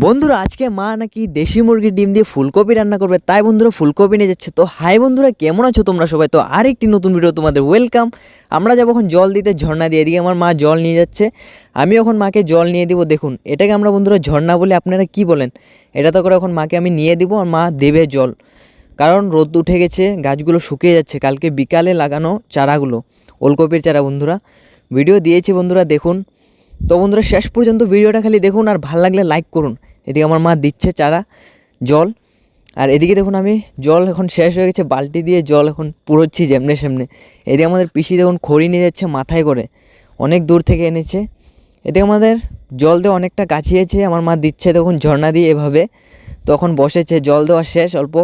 বন্ধুরা আজকে মা নাকি দেশি মুরগির ডিম দিয়ে ফুলকপি রান্না করবে, তাই বন্ধুরা ফুলকপি নিয়ে যাচ্ছে। তো হাই বন্ধুরা, কেমন আছো তোমরা সবাই? তো আরেকটি নতুন ভিডিও তোমাদের ওয়েলকাম। আমরা যাবো এখন জল দিতে ঝর্ণা দিয়ে। এদিকে আমার মা জল নিয়ে যাচ্ছে, আমি এখন মাকে জল নিয়ে দিব। দেখুন এটাকে আমরা বন্ধুরা ঝর্ণা বলে, আপনারা কি বলেন? এটা তো করে এখন মাকে আমি নিয়ে দিব আর মা দেবে জল। কারণ রোদ উঠে গেছে, গাছগুলো শুকিয়ে যাচ্ছে। কালকে বিকালে লাগানো চারাগুলো, ওলকপির চারা বন্ধুরা, ভিডিও দিয়েছি বন্ধুরা, দেখুন। তো বন্ধুরা শেষ পর্যন্ত ভিডিওটা খালি দেখুন আর ভালো লাগলে লাইক করুন। এদিকে আমার মা দিচ্ছে চারা জল, আর এদিকে দেখুন আমি জল এখন শেষ হয়ে গেছে, বালতি দিয়ে জল এখন পুরোচ্ছি যেমনে সেমনে। এদিকে আমাদের পিসি দেখুন খড়ি নিয়ে যাচ্ছে মাথায় করে, অনেক দূর থেকে এনেছে। এদিকে আমাদের জল দেওয়া অনেকটা কাছিয়েছে, আমার মা দিচ্ছে দেখুন ঝর্ণা দিয়ে এভাবে। তখন বসেছে, জল দেওয়া শেষ, অল্প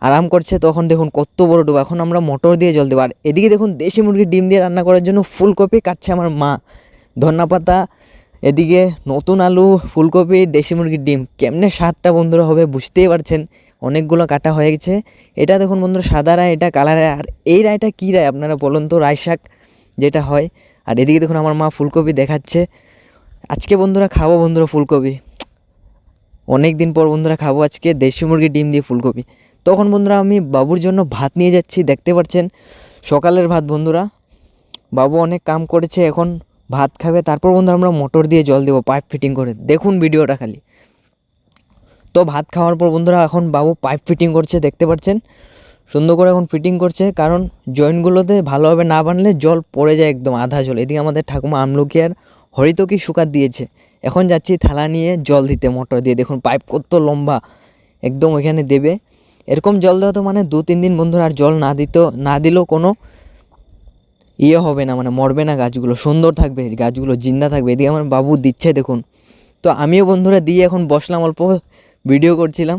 আরাম করছে। তখন দেখুন কত বড় ডুবা, এখন আমরা মোটর দিয়ে জল দেবো। আর এদিকে দেখুন দেশি মুরগির ডিম দিয়ে রান্না করার জন্য ফুলকপি কাটছে আমার মা, ধন্যাপাতা, এদিকে নতুন আলু, ফুলকপি, দেশি মুরগির ডিম। কেমনে স্বাদটা বন্ধুরা হবে বুঝতেই পারছেন। অনেকগুলো কাটা হয়ে গেছে। এটা দেখুন বন্ধুরা সাদা রায়, এটা কালার রায়। আর এই রায়টা কী রায় আপনারা বলুন তো? রায় শাক যেটা হয়। আর এদিকে দেখুন আমার মা ফুলকপি দেখাচ্ছে। আজকে বন্ধুরা খাবো বন্ধুরা ফুলকপি, অনেক দিন পর বন্ধুরা খাবো আজকে দেশি মুরগির ডিম দিয়ে ফুলকপি। তখন বন্ধুরা আমি বাবুর জন্য ভাত নিয়ে যাচ্ছি, দেখতে পাচ্ছেন সকালের ভাত বন্ধুরা। বাবু অনেক কাম করেছে, এখন ভাত খাবে। তারপর বন্ধুরা আমরা মোটর দিয়ে জল দেবো পাইপ ফিটিং করে, দেখুন ভিডিওটা খালি। তো ভাত খাওয়ার পর বন্ধুরা এখন বাবু পাইপ ফিটিং করছে, দেখতে পাচ্ছেন সুন্দর করে এখন ফিটিং করছে। কারণ জয়েন্টগুলোতে ভালোভাবে না বানলে জল পড়ে যায় একদম আধা জল। এদিকে আমাদের ঠাকুমা আমলকি আর হরিতকি শুকাত দিয়েছে। এখন যাচ্ছি থালা নিয়ে জল দিতে মোটর দিয়ে। দেখুন পাইপ কত লম্বা, একদম ওইখানে দেবে। এরকম জল দেওয়া তো মানে 2-3 দিন বন্ধুরা আর জল না দিলেও কোনো হবে না, মানে মরবে না গাছগুলো, সুন্দর থাকবে গাছগুলো, জিন্দা থাকবে। এদিকে আমার বাবু দিচ্ছে দেখুন। তো আমিও বন্ধুরা দিয়ে এখন বসলাম, অল্প ভিডিও করছিলাম।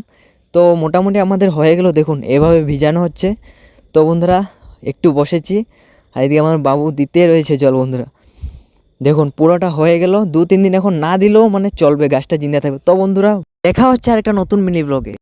তো মোটামুটি আমাদের হয়ে গেল, দেখুন এভাবে ভিজানো হচ্ছে। তো বন্ধুরা একটু বসেছি, আর এদিকে আমার বাবু দিতে রয়েছে জল বন্ধুরা। দেখুন পুরোটা হয়ে গেল, 2-3 দিন এখন না দিলেও মানে চলবে, গাছটা জিন্দা থাকবে। তো বন্ধুরা দেখা হচ্ছে আর একটা নতুন মিনি ব্লগে।